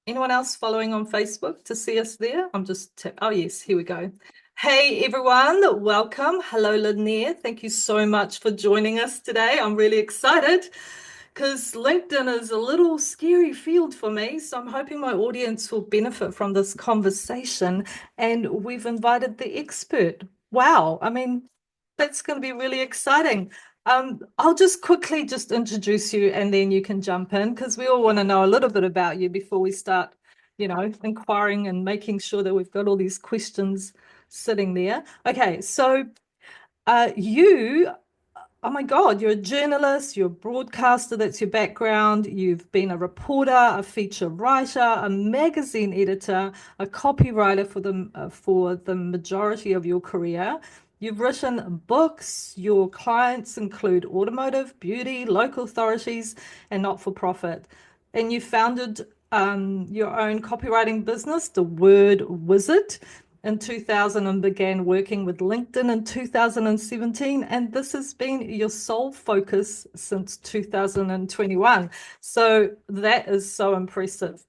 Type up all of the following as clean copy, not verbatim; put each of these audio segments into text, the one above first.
Anyone else following on Facebook to see us there? Oh yes, here we go. Hey everyone, welcome. Hello Lynnaire. Thank you so much for joining us today. I'm really excited because LinkedIn is a little scary field for me. So I'm hoping my audience will benefit from this conversation. And we've invited the expert. Wow. I mean, that's going to be really exciting. I'll just quickly just introduce you and then you can jump in because we all want to know a little bit about you before we start, inquiring and making sure that we've got all these questions sitting there. Okay, so you, oh my God, you're a journalist, you're a broadcaster, that's your background. You've been a reporter, a feature writer, a magazine editor, a copywriter for the majority of your career. You've written books. Your clients include automotive, beauty, local authorities, and not-for-profit. And you founded your own copywriting business, The Word Wizard, in 2000 and began working with LinkedIn in 2017. And this has been your sole focus since 2021. So that is so impressive.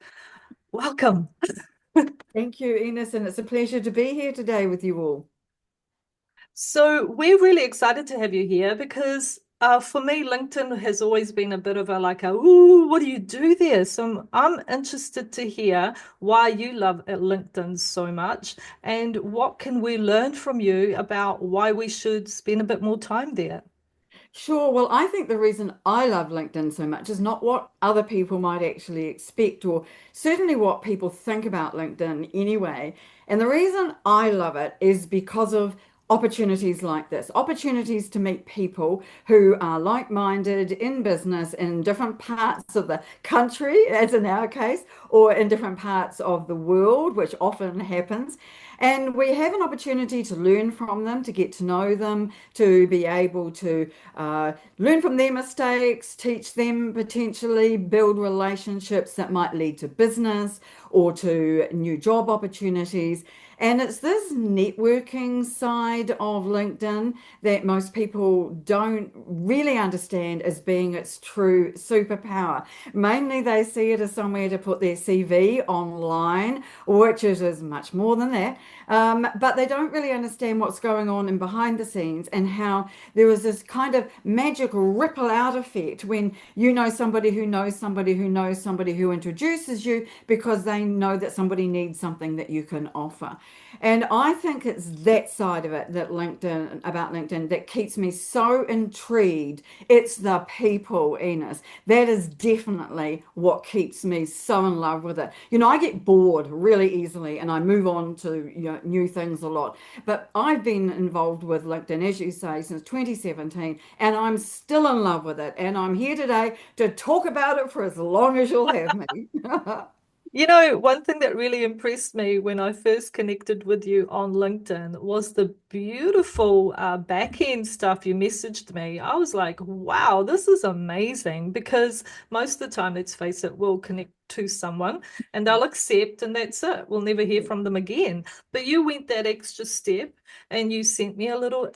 Welcome. Thank you, Ines, and it's a pleasure to be here today with you all. So we're really excited to have you here because for me, LinkedIn has always been a bit of ooh, what do you do there? So I'm interested to hear why you love LinkedIn so much and what can we learn from you about why we should spend a bit more time there. Sure. Well, I think the reason I love LinkedIn so much is not what other people might actually expect, or certainly what people think about LinkedIn anyway. And the reason I love it is because of opportunities like this, opportunities to meet people who are like-minded in business in different parts of the country, as in our case, or in different parts of the world, which often happens. And we have an opportunity to learn from them, to get to know them, to be able to learn from their mistakes, teach them potentially, build relationships that might lead to business or to new job opportunities. And it's this networking side of LinkedIn that most people don't really understand as being its true superpower. Mainly, they see it as somewhere to put their CV online, which it is much more than that. But they don't really understand what's going on in behind the scenes and how there is this kind of magic ripple out effect when you know somebody who knows somebody who knows somebody who introduces you because they know that somebody needs something that you can offer. And I think it's that side of it about LinkedIn, that keeps me so intrigued. It's the people, Enos. That is definitely what keeps me so in love with it. I get bored really easily and I move on to new things a lot. But I've been involved with LinkedIn, as you say, since 2017, and I'm still in love with it. And I'm here today to talk about it for as long as you'll have me. One thing that really impressed me when I first connected with you on LinkedIn was the beautiful back end stuff you messaged me. I was like, wow, this is amazing because most of the time, let's face it, we'll connect to someone and they'll accept and that's it. We'll never hear from them again. But you went that extra step and you sent me a little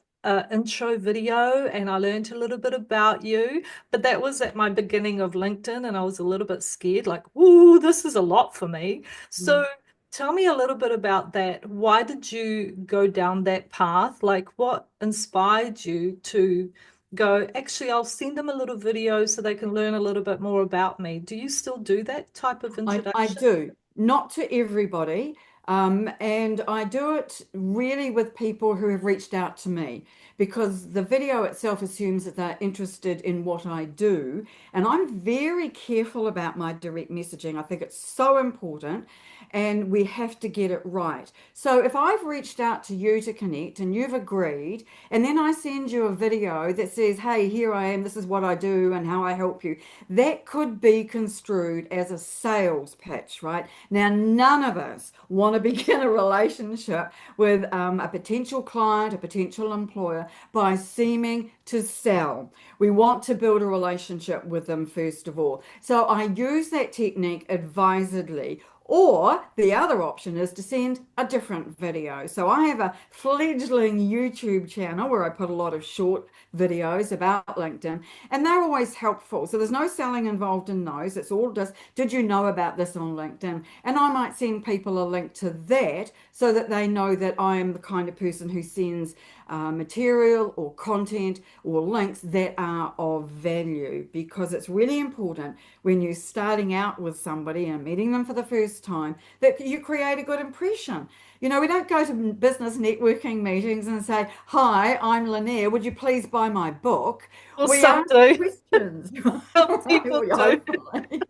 intro video and I learned a little bit about you. But that was at my beginning of LinkedIn, and I was a little bit scared, like, "Ooh, this is a lot for me." So tell me a little bit about that. Why did you go down that path? Like, what inspired you to go, actually, I'll send them a little video so they can learn a little bit more about me. Do you still do that type of I introduction? do, not to everybody. And I do it really with people who have reached out to me because the video itself assumes that they're interested in what I do. And I'm very careful about my direct messaging. I think it's so important and we have to get it right. So if I've reached out to you to connect and you've agreed, and then I send you a video that says, hey, here I am, this is what I do and how I help you, that could be construed as a sales pitch, right? Now, none of us want to begin a relationship with a potential client, a potential employer, by seeming to sell. We want to build a relationship with them first of all. So I use that technique advisedly. Or the other option is to send a different video. So I have a fledgling YouTube channel where I put a lot of short videos about LinkedIn, and they're always helpful. So there's no selling involved in those. It's all just, did you know about this on LinkedIn? And I might send people a link to that so that they know that I am the kind of person who sends material or content or links that are of value, because it's really important when you're starting out with somebody and meeting them for the first time that you create a good impression. You know, we don't go to business networking meetings and say, "Hi, I'm Lynnaire. Would you please buy my book?" Well, We some ask do. questions. Some people We do. hopefully.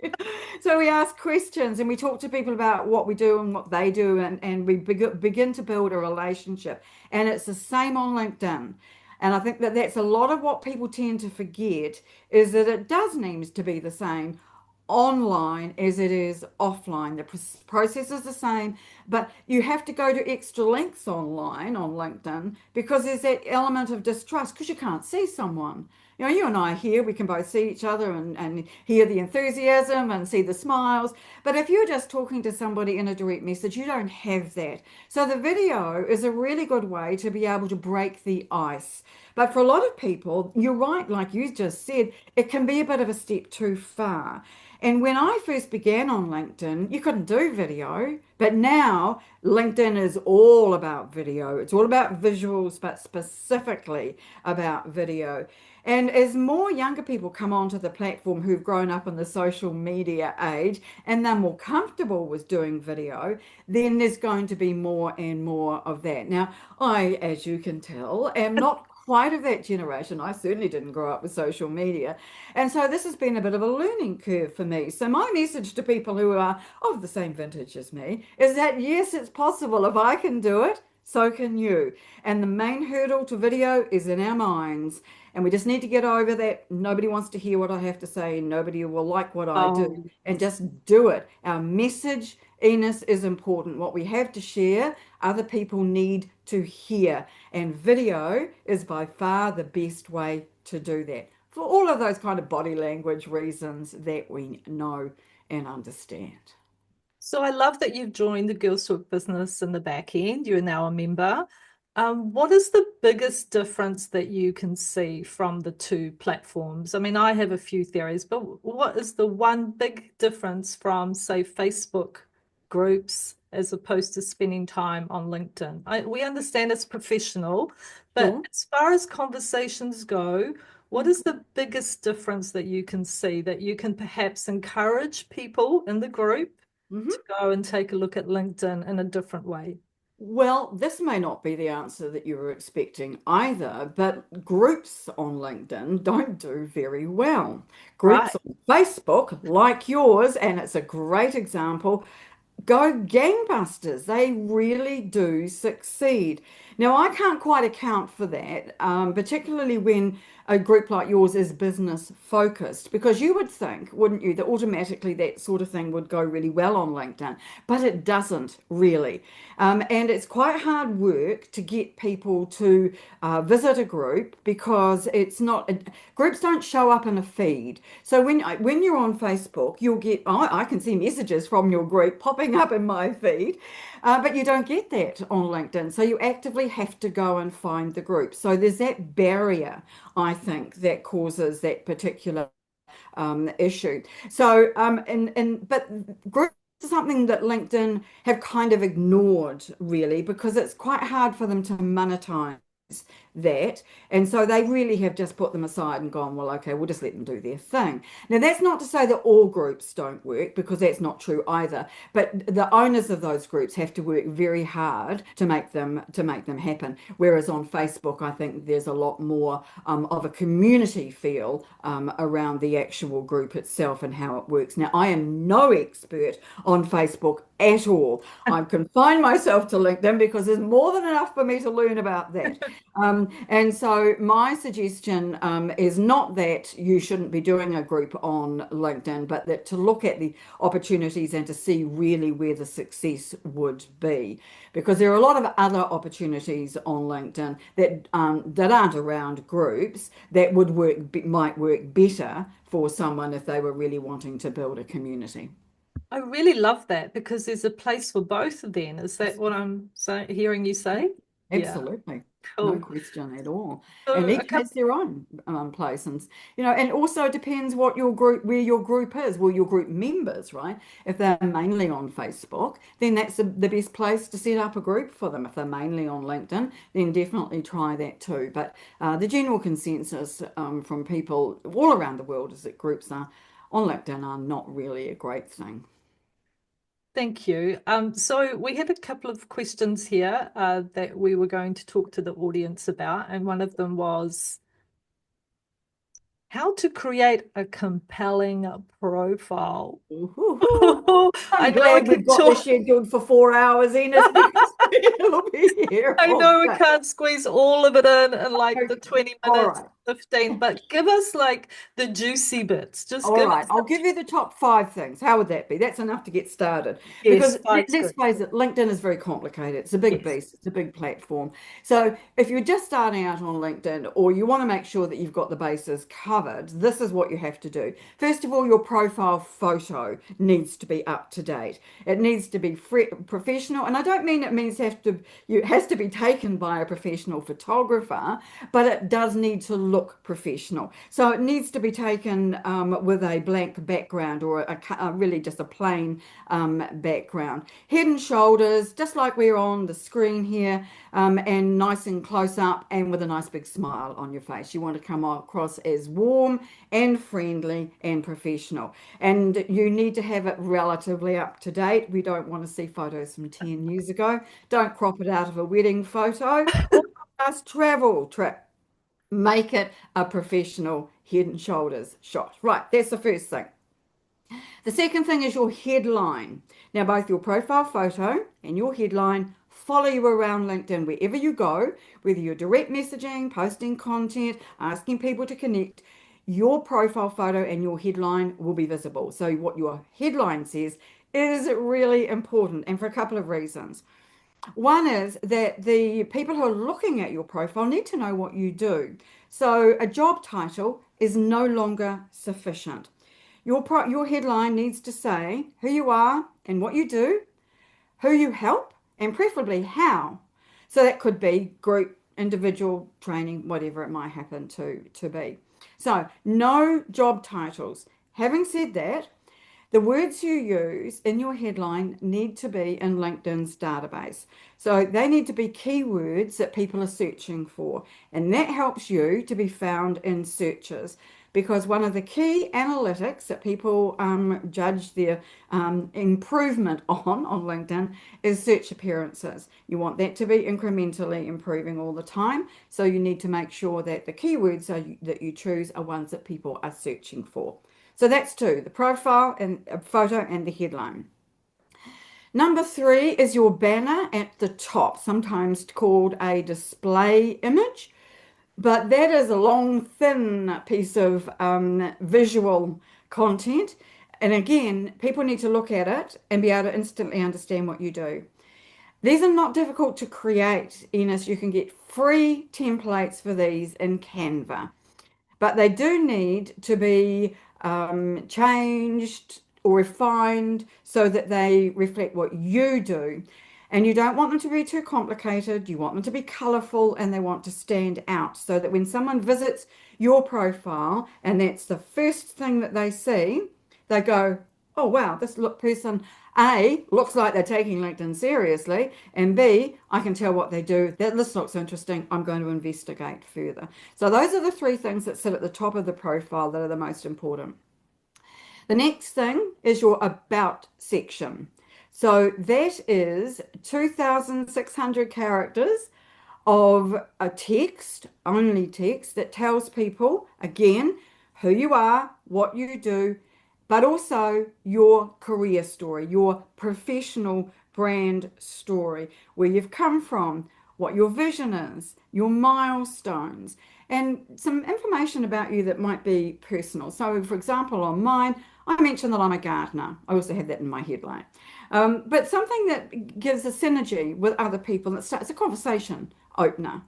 So we ask questions and we talk to people about what we do and what they do, and we begin to build a relationship. And it's the same on LinkedIn. And I think that that's a lot of what people tend to forget, is that it does need to be the same online as it is offline. The process is the same, but you have to go to extra lengths online on LinkedIn because there's that element of distrust because you can't see someone. You know, you and I are here, we can both see each other and hear the enthusiasm and see the smiles. But if you're just talking to somebody in a direct message, you don't have that. So the video is a really good way to be able to break the ice. But for a lot of people, you're right, like you just said, it can be a bit of a step too far. And when I first began on LinkedIn, you couldn't do video, but now LinkedIn is all about video. It's all about visuals, but specifically about video. And as more younger people come onto the platform who've grown up in the social media age and they're more comfortable with doing video, then there's going to be more and more of that. Now, I, as you can tell, am not quite of that generation. I certainly didn't grow up with social media. And so this has been a bit of a learning curve for me. So my message to people who are of the same vintage as me is that yes, it's possible. If I can do it, so can you. And the main hurdle to video is in our minds. And we just need to get over that. Nobody wants to hear what I have to say. Nobody will like what I do. Oh, And just do it. Our message, Enos, is important. What we have to share, other people need to hear. And video is by far the best way to do that for all of those kind of body language reasons that we know and understand. so I love that you've joined the Girls Talk business in the back end. You're now a member. What is the biggest difference that you can see from the two platforms? I mean, I have a few theories, but what is the one big difference from, say, Facebook groups as opposed to spending time on LinkedIn? We understand it's professional, but Sure. as far as conversations go, what is the biggest difference that you can see that you can perhaps encourage people in the group to Mhm. go and take a look at LinkedIn in a different way? Well, this may not be the answer that you were expecting either, but groups on LinkedIn don't do very well. Right. Groups on Facebook, like yours, and it's a great example, go gangbusters. They really do succeed. Now, I can't quite account for that, particularly when a group like yours is business focused, because you would think, wouldn't you, that automatically that sort of thing would go really well on LinkedIn, but it doesn't really. And it's quite hard work to get people to visit a group because it's not, groups don't show up in a feed. So when you're on Facebook, you'll get, oh, I can see messages from your group popping up in my feed, but you don't get that on LinkedIn. So you actively have to go and find the group. So there's that barrier, I think, that causes that particular issue. So, but groups is something that LinkedIn have kind of ignored really because it's quite hard for them to monetize that. And so they really have just put them aside and gone, well, okay, we'll just let them do their thing. Now, that's not to say that all groups don't work because that's not true either. But the owners of those groups have to work very hard to make them happen. Whereas on Facebook, I think there's a lot more of a community feel around the actual group itself and how it works. Now, I am no expert on Facebook at all. I've confined myself to LinkedIn because there's more than enough for me to learn about that. And so my suggestion is not that you shouldn't be doing a group on LinkedIn, but that to look at the opportunities and to see really where the success would be. Because there are a lot of other opportunities on LinkedIn that aren't around groups that might work better for someone if they were really wanting to build a community. I really love that because there's a place for both then. Is that what I'm hearing you say? Yeah, Absolutely. No cool. question at all. And So a each has couple, their own place. And, and also depends what your group, where your group is. Well, your group members, right? If they're mainly on Facebook, then that's the best place to set up a group for them. If they're mainly on LinkedIn, then definitely try that too. But the general consensus from people all around the world is that groups are on LinkedIn are not really a great thing. thank you. So we had a couple of questions here that we were going to talk to the audience about, and one of them was how to create a compelling profile. Ooh, I I'm know I glad we've can got this talk. scheduled for 4 hours, Enos, because we'll be here I all know we day. can't squeeze all of it in like the Okay. 20 All minutes, right. 15, but give us like the juicy bits. Just All give right, us I'll the, give you the top 5 things. How would that be? That's enough to get started. yes, Because five's let's good. face it, LinkedIn is very complicated. It's a big Yes. beast, it's a big platform. So if you're just starting out on LinkedIn or you want to make sure that you've got the bases covered, this is what you have to do. First of all, your profile photo needs to be up to date. It needs to be professional, and I don't mean it means it has to be taken by a professional photographer, but it does need to look professional. So it needs to be taken with a blank background or really just a plain background. Head and shoulders, just like we're on the screen here, and nice and close up and with a nice big smile on your face. You want to come across as warm and friendly and professional. And you need to have it relatively up to date. We don't want to see photos from 10 years ago. Don't crop it out of a wedding photo or a last travel trip. Make it a professional head and shoulders shot. Right, that's the first thing. The second thing is your headline. Now, both your profile photo and your headline follow you around LinkedIn wherever you go, whether you're direct messaging, posting content, asking people to connect. Your profile photo and your headline will be visible. So, what your headline says is really important, and for a couple of reasons. One is that the people who are looking at your profile need to know what you do. So a job title is no longer sufficient. Your headline needs to say who you are and what you do, who you help, and preferably how. So that could be group, individual, training, whatever it might happen to be. So no job titles. Having said that, the words you use in your headline need to be in LinkedIn's database. So they need to be keywords that people are searching for. And that helps you to be found in searches because one of the key analytics that people judge their improvement on LinkedIn is search appearances. You want that to be incrementally improving all the time. So you need to make sure that the keywords that you choose are ones that people are searching for. So that's two, the profile and photo and the headline. Number three is your banner at the top, sometimes called a display image, but that is a long, thin piece of visual content. And again, people need to look at it and be able to instantly understand what you do. These are not difficult to create, Enos. You can get free templates for these in Canva, but they do need to be changed or refined so that they reflect what you do. And you don't want them to be too complicated. You want them to be colorful and they want to stand out so that when someone visits your profile and that's the first thing that they see, they go, oh, wow, this person, A, looks like they're taking LinkedIn seriously, and B, I can tell what they do. This looks interesting. I'm going to investigate further. So those are the three things that sit at the top of the profile that are the most important. The next thing is your about section. So that is 2,600 characters of a text, only text, that tells people, again, who you are, what you do, but also your career story, your professional brand story, where you've come from, what your vision is, your milestones, and some information about you that might be personal. So, for example, on mine, I mentioned that I'm a gardener. I also have that in my headline. But something that gives a synergy with other people that starts a conversation opener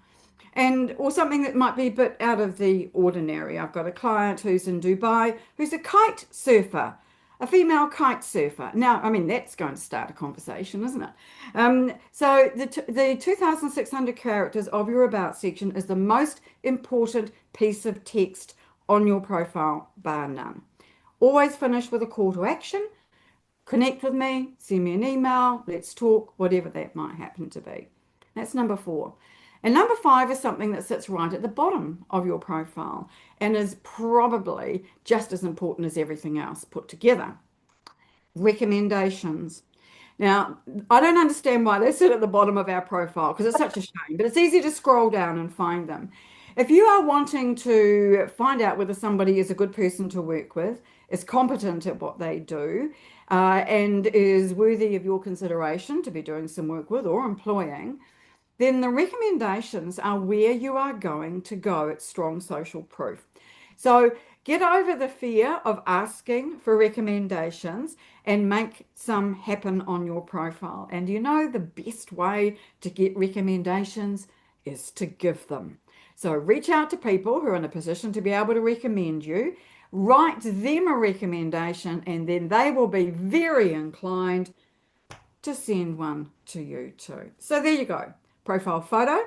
and or something that might be a bit out of the ordinary. I've got a client who's in Dubai who's a kite surfer. a female kite surfer. Now, I mean, that's going to start a conversation, isn't it? So the 2,600 characters of your about section is the most important piece of text on your profile, bar none. Always finish with a call to action. Connect with me, send me an email, let's talk, whatever that might happen to be. That's number 4. And number 5 is something that sits right at the bottom of your profile and is probably just as important as everything else put together. Recommendations. Now, I don't understand why they sit at the bottom of our profile because it's such a shame, but it's easy to scroll down and find them. If you are wanting to find out whether somebody is a good person to work with, is competent at what they do, and is worthy of your consideration to be doing some work with or employing, then the recommendations are where you are going to go. It's strong social proof. So get over the fear of asking for recommendations and make some happen on your profile. And you know, the best way to get recommendations is to give them. So reach out to people who are in a position to be able to recommend you, write them a recommendation, and then they will be very inclined to send one to you too. So there you go. Profile photo,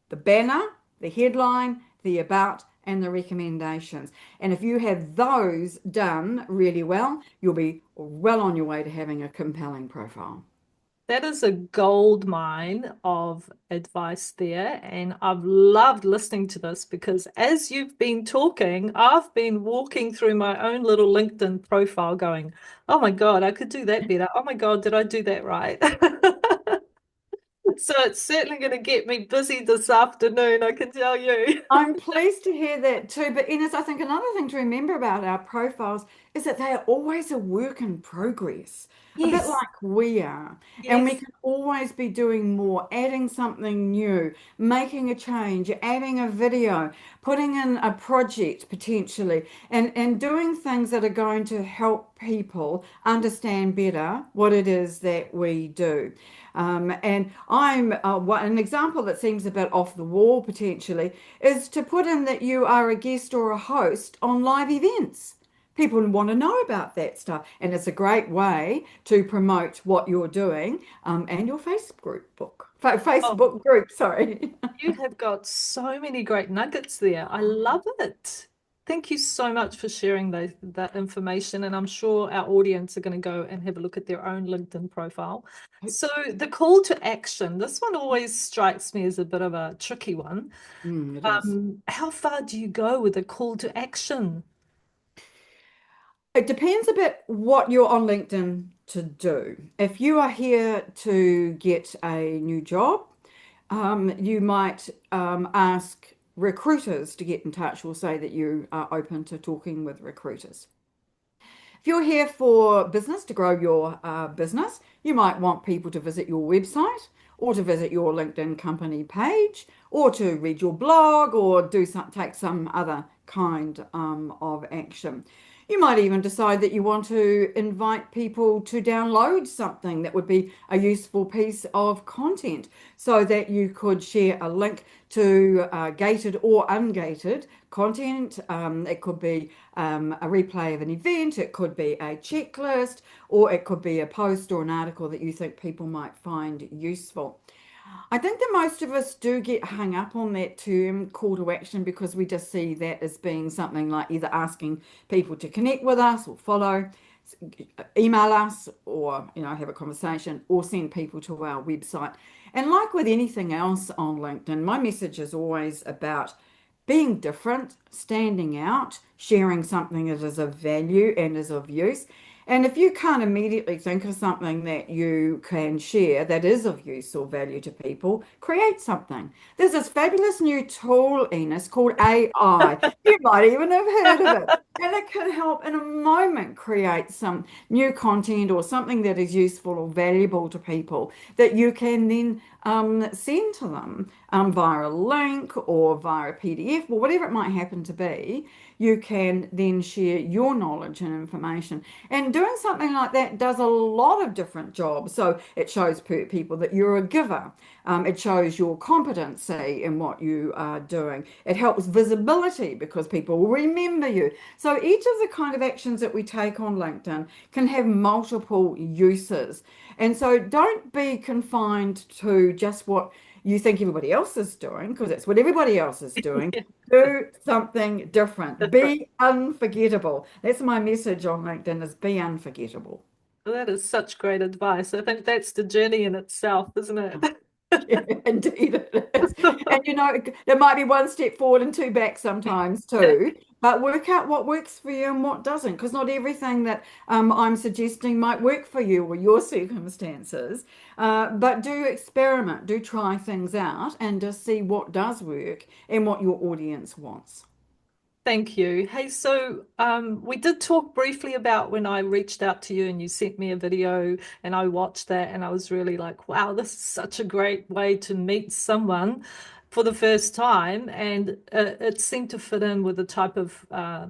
the banner, the headline, the about, and the recommendations. And if you have those done really well, you'll be well on your way to having a compelling profile. That is a gold mine of advice there. And I've loved listening to this because as you've been talking, I've been walking through my own little LinkedIn profile going, oh my God, I could do that better. Oh my God, did I do that right? So it's certainly going to get me busy this afternoon, I can tell you. I'm pleased to hear that too. But Ines, I think another thing to remember about our profiles is that they are always a work in progress, a bit Yes, like we are. And we yes. can always be doing more, adding something new, making a change, adding a video, putting in a project potentially, and doing things that are going to help people understand better what it is that we do. And I'm an example that seems a bit off the wall potentially is to put in that you are a guest or a host on live events. People want to know about that stuff, and it's a great way to promote what you're doing and your Oh, Facebook group. Sorry. you have got so many great nuggets there. I love it. Thank you so much for sharing that information. And I'm sure our audience are going to go and have a look at their own LinkedIn profile. So the call to action, this one always strikes me as a bit of a tricky one. It is. How far do you go with a call to action? It depends a bit what you're on LinkedIn to do. If you are here to get a new job, you might ask recruiters to get in touch or say that you are open to talking with recruiters. If you're here for business, to grow your business, you might want people to visit your website or to visit your LinkedIn company page or to read your blog or take some other kind of action. You might even decide that you want to invite people to download something that would be a useful piece of content so that you could share a link to gated or ungated content. It could be a replay of an event, it could be a checklist, or it could be a post or an article that you think people might find useful. I think that most of us do get hung up on that term call to action because we just see that as being something like either asking people to connect with us or follow, email us, or have a conversation or send people to our website. And like with anything else on LinkedIn, my message is always about being different, standing out, sharing something that is of value and is of use. And if you can't immediately think of something that you can share that is of use or value to people, create something. There's this fabulous new tool, Enos, called AI. You might even have heard of it. And it can help in a moment create some new content or something that is useful or valuable to people that you can then send to them via a link or via a PDF or whatever it might happen happen to be, you can then share your knowledge and information. And doing something like that does a lot of different jobs. So it shows people that you're a giver. It shows your competency in what you are doing. It helps visibility because people will remember you. So each of the kind of actions that we take on LinkedIn can have multiple uses. And so don't be confined to just what you think everybody else is doing, because that's what everybody else is doing. Do something different. Different. Be unforgettable. That's my message on LinkedIn is be unforgettable. Well, that is such great advice. I think that's the journey in itself, isn't it? Yeah, indeed it is. And there might be one step forward and two back sometimes too, but work out what works for you and what doesn't, because not everything that I'm suggesting might work for you or your circumstances. But do experiment, do try things out and just see what does work and what your audience wants. Thank you. Hey, so we did talk briefly about when I reached out to you and you sent me a video and I watched that and I was really like, wow, this is such a great way to meet someone for the first time. And it seemed to fit in with the type of,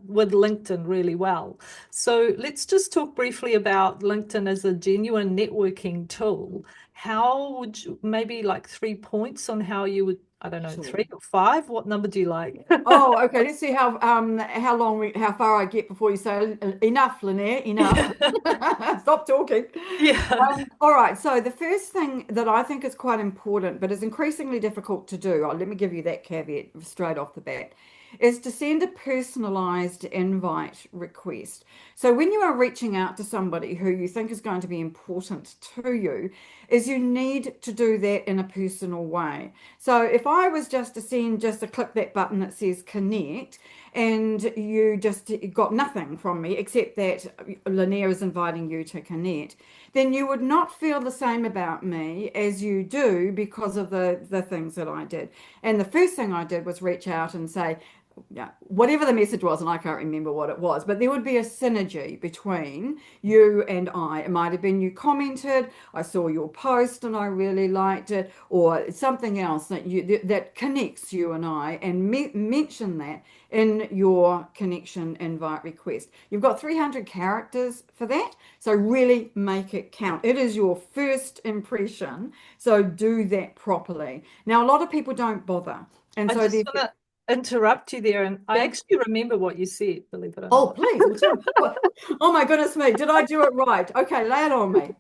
with LinkedIn really well. So let's just talk briefly about LinkedIn as a genuine networking tool. How would you, maybe like 3 points on how you would, I don't know, Sure. 3 or 5? What number do you like? Oh, okay. Let's see how far I get before you say enough, Lynnaire, enough. Stop talking. Yeah. All right. So the first thing that I think is quite important, but is increasingly difficult to do, let me give you that caveat straight off the bat, is to send a personalized invite request. So when you are reaching out to somebody who you think is going to be important to you, is you need to do that in a personal way. So if I was just to send just to click that button that says connect, and you just got nothing from me except that Lynnaire is inviting you to connect, then you would not feel the same about me as you do because of the things that I did. And the first thing I did was reach out and say, yeah, whatever the message was, and I can't remember what it was, but there would be a synergy between you and I. It might have been you commented, I saw your post and I really liked it, or something else that connects you and I, and mention that in your connection invite request. You've got 300 characters for that, so really make it count. It is your first impression, so do that properly. Now, a lot of people don't bother, and I so just they want to interrupt you there. And I yeah. actually remember what you said, believe it or Oh, not. please, well, tell me. Oh my goodness me, did I do it right? Okay, lay it on me.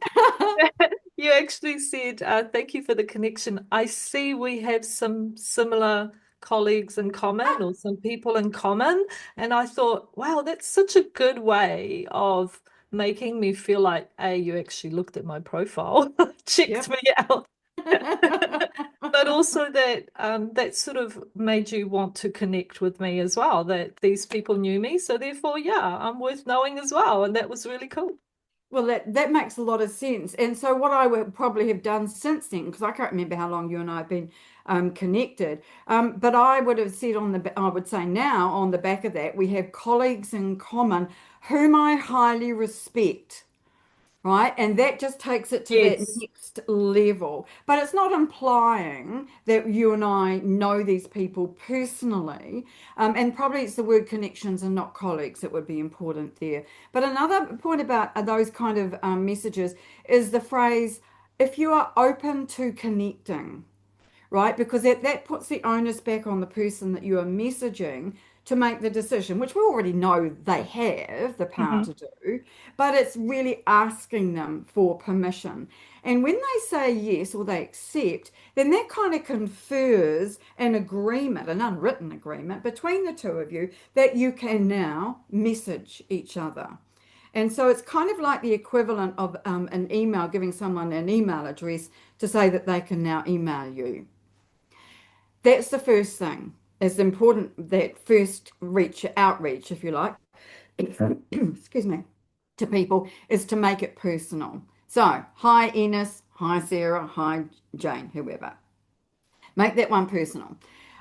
You actually said, thank you for the connection. I see we have some similar colleagues in common or some people in common. And I thought, wow, that's such a good way of making me feel like, A, you actually looked at my profile, checked Yep. me out. But also that that sort of made you want to connect with me as well, that these people knew me. So therefore, yeah, I'm worth knowing as well. And that was really cool. Well, that makes a lot of sense. And so what I would probably have done since then, because I can't remember how long you and I have been connected, but I would have said I would say now on the back of that, we have colleagues in common whom I highly respect. Right? And that just takes it to that Yes. next level. But it's not implying that you and I know these people personally. And probably it's the word connections and not colleagues that would be important there. But another point about those kind of messages is the phrase, if you are open to connecting, right? Because that puts the onus back on the person that you are messaging to make the decision, which we already know they have the power Mhm. to do, but it's really asking them for permission. And when they say yes or they accept, then that kind of confers an agreement, an unwritten agreement between the two of you that you can now message each other. And so it's kind of like the equivalent of an email, giving someone an email address to say that they can now email you. That's the first thing. It's important that first outreach, if you like, excuse me, to people is to make it personal. So, hi Enos, hi Sarah, hi Jane, whoever. Make that one personal.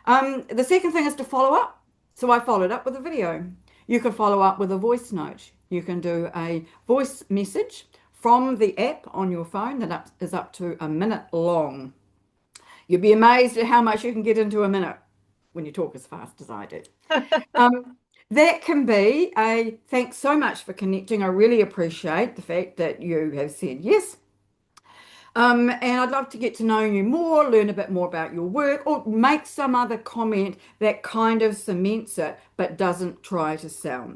The second thing is to follow up. So I followed up with a video. You can follow up with a voice note. You can do a voice message from the app on your phone that is up to a minute long. You'd be amazed at how much you can get into a minute. when you talk as fast as I do. That can be a thanks so much for connecting. I really appreciate the fact that you have said yes. And I'd love to get to know you more, learn a bit more about your work, or make some other comment that kind of cements it but doesn't try to sell.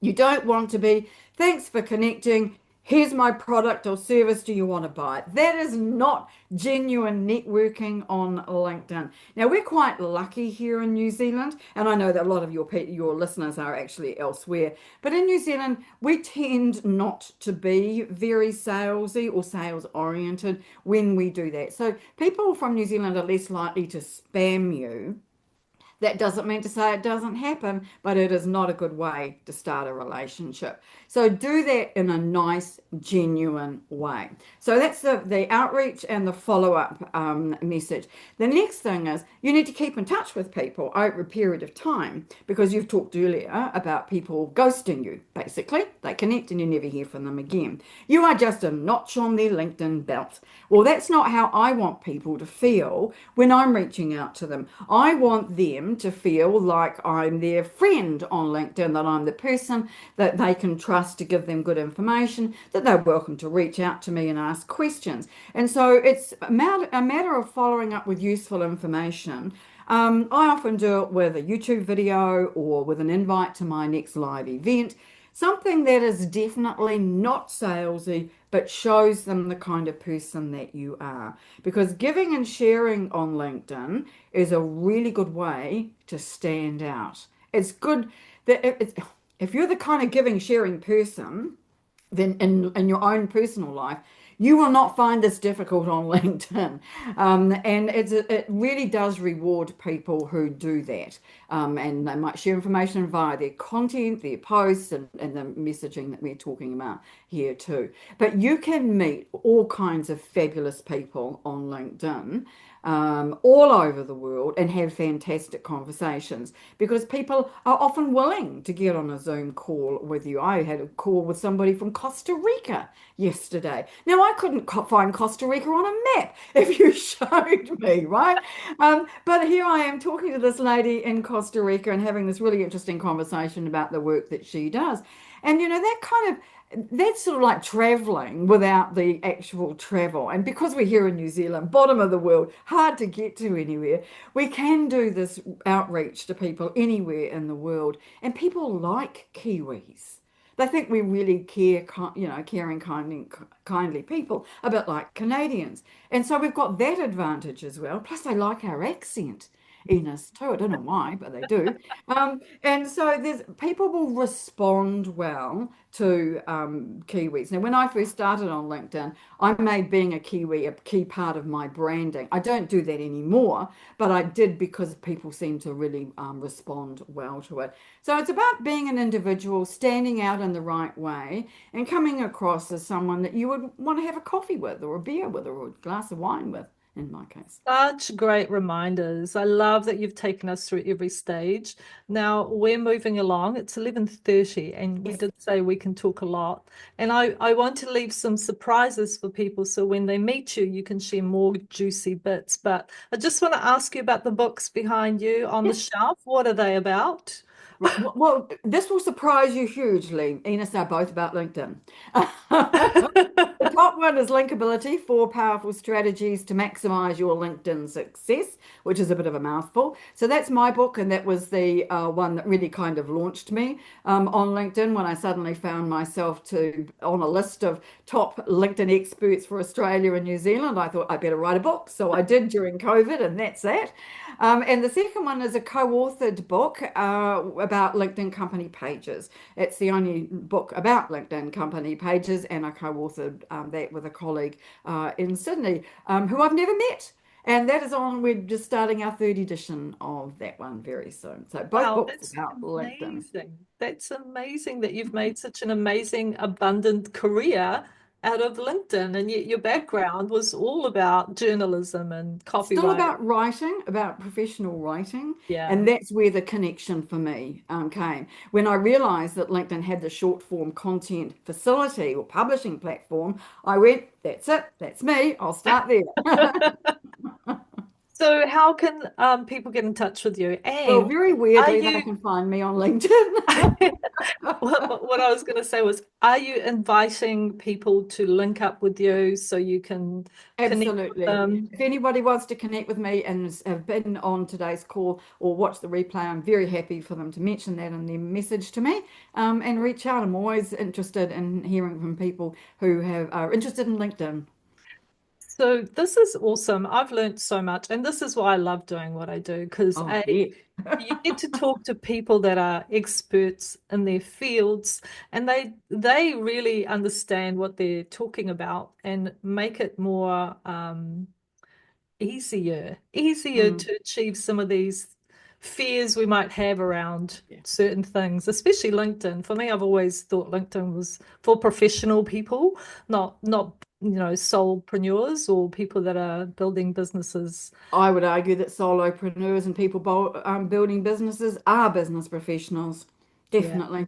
You don't want to be, thanks for connecting. Here's my product or service. Do you want to buy it? That is not genuine networking on LinkedIn. Now, we're quite lucky here in New Zealand, and I know that a lot of your listeners are actually elsewhere. But in New Zealand, we tend not to be very salesy or sales oriented when we do that. So people from New Zealand are less likely to spam you. That doesn't mean to say it doesn't happen, but it is not a good way to start a relationship. So do that in a nice, genuine way. So that's the outreach and the follow-up message. The next thing is you need to keep in touch with people over a period of time because you've talked earlier about people ghosting you, basically. They connect and you never hear from them again. You are just a notch on their LinkedIn belt. Well, that's not how I want people to feel when I'm reaching out to them. I want them to feel like I'm their friend on LinkedIn, that I'm the person that they can trust to give them good information, that they're welcome to reach out to me and ask questions. And so it's a matter of following up with useful information. I often do it with a YouTube video or with an invite to my next live event. Something that is definitely not salesy, but shows them the kind of person that you are. Because giving and sharing on LinkedIn is a really good way to stand out. It's good that if you're the kind of giving, sharing person, then in your own personal life, you will not find this difficult on LinkedIn. And it really does reward people who do that. And they might share information via their content, their posts, and the messaging that we're talking about here too. But you can meet all kinds of fabulous people on LinkedIn. All over the world and have fantastic conversations because people are often willing to get on a Zoom call with you. I had a call with somebody from Costa Rica yesterday. Now, I couldn't find Costa Rica on a map if you showed me, right? But here I am talking to this lady in Costa Rica and having this really interesting conversation about the work that she does. And, that's sort of like traveling without the actual travel. And because we're here in New Zealand, bottom of the world, hard to get to anywhere, we can do this outreach to people anywhere in the world. And people like Kiwis. They think we really care, caring, kindly people, a bit like Canadians. And so we've got that advantage as well. Plus, they like our accent. Enos too. I don't know why, but they do. And so there's people will respond well to Kiwis. Now, when I first started on LinkedIn, I made being a Kiwi a key part of my branding. I don't do that anymore, but I did because people seem to really respond well to it. So it's about being an individual, standing out in the right way, and coming across as someone that you would want to have a coffee with, or a beer with, or a glass of wine with, in my case. Such great reminders. I love that you've taken us through every stage. Now we're moving along. It's 11:30 and we Yes. did say we can talk a lot. And I want to leave some surprises for people so when they meet you, you can share more juicy bits. But I just want to ask you about the books behind you on the Yes. shelf. What are they about? Right. Well, this will surprise you hugely. Enos and I are both about LinkedIn. The top one is Linkability, 4 powerful strategies to maximize your LinkedIn success, which is a bit of a mouthful. So that's my book, and that was the one that really kind of launched me on LinkedIn when I suddenly found myself on a list of top LinkedIn experts for Australia and New Zealand. I thought I better write a book. So I did during COVID, and that's that. And the second one is a co-authored book about LinkedIn company pages. It's the only book about LinkedIn company pages, and I co-authored that with a colleague in Sydney who I've never met. And that is on, we're just starting our third edition of that one very soon. So both Wow, books that's about LinkedIn. amazing. That's amazing that you've made such an amazing, abundant career out of LinkedIn, and yet your background was all about journalism and Still copywriting. about writing, about professional writing. Yeah. And that's where the connection for me came. When I realized that LinkedIn had the short form content facility or publishing platform, I went, that's it, that's me, I'll start there. So how can people get in touch with you? Well, And very are weirdly, they you can find me on LinkedIn. what I was going to say was, are you inviting people to link up with you so you can connect with Absolutely. them? If anybody wants to connect with me and have been on today's call or watch the replay, I'm very happy for them to mention that in their message to me, and reach out. I'm always interested in hearing from people who are interested in LinkedIn. So this is awesome. I've learned so much, and this is why I love doing what I do, because Oh, yeah. you get to talk to people that are experts in their fields, and they really understand what they're talking about and make it more easier Mm, to achieve some of these fears we might have around yeah. certain things, especially LinkedIn. For me, I've always thought LinkedIn was for professional people, not solopreneurs or people that are building businesses. I would argue that solopreneurs and people building businesses are business professionals. Yeah. Definitely.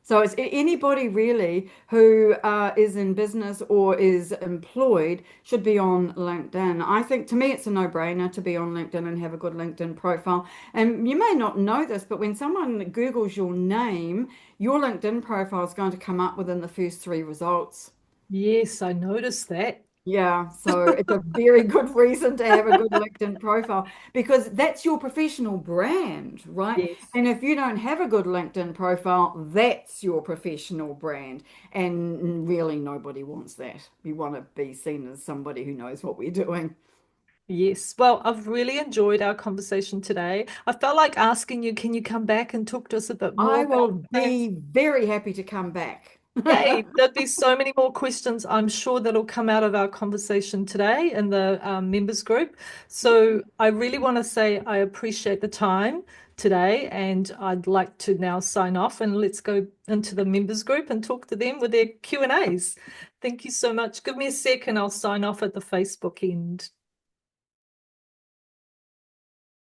So it's anybody really who is in business or is employed should be on LinkedIn. I think to me it's a no-brainer to be on LinkedIn and have a good LinkedIn profile. And you may not know this, but when someone Googles your name, your LinkedIn profile is going to come up within the first three results. Yes, I noticed that. Yeah, so it's a very good reason to have a good LinkedIn profile because that's your professional brand, right? Yes. And if you don't have a good LinkedIn profile, that's your professional brand. And really, nobody wants that. We want to be seen as somebody who knows what we're doing. Yes. Well, I've really enjoyed our conversation today. I felt like asking you, can you come back and talk to us a bit more I will about be things? very happy to come back. Yay, there'd be so many more questions I'm sure that'll come out of our conversation today in the members group. So I really want to say I appreciate the time today, and I'd like to now sign off and let's go into the members group and talk to them with their Q&As. Thank you so much. Give me a sec and I'll sign off at the Facebook end.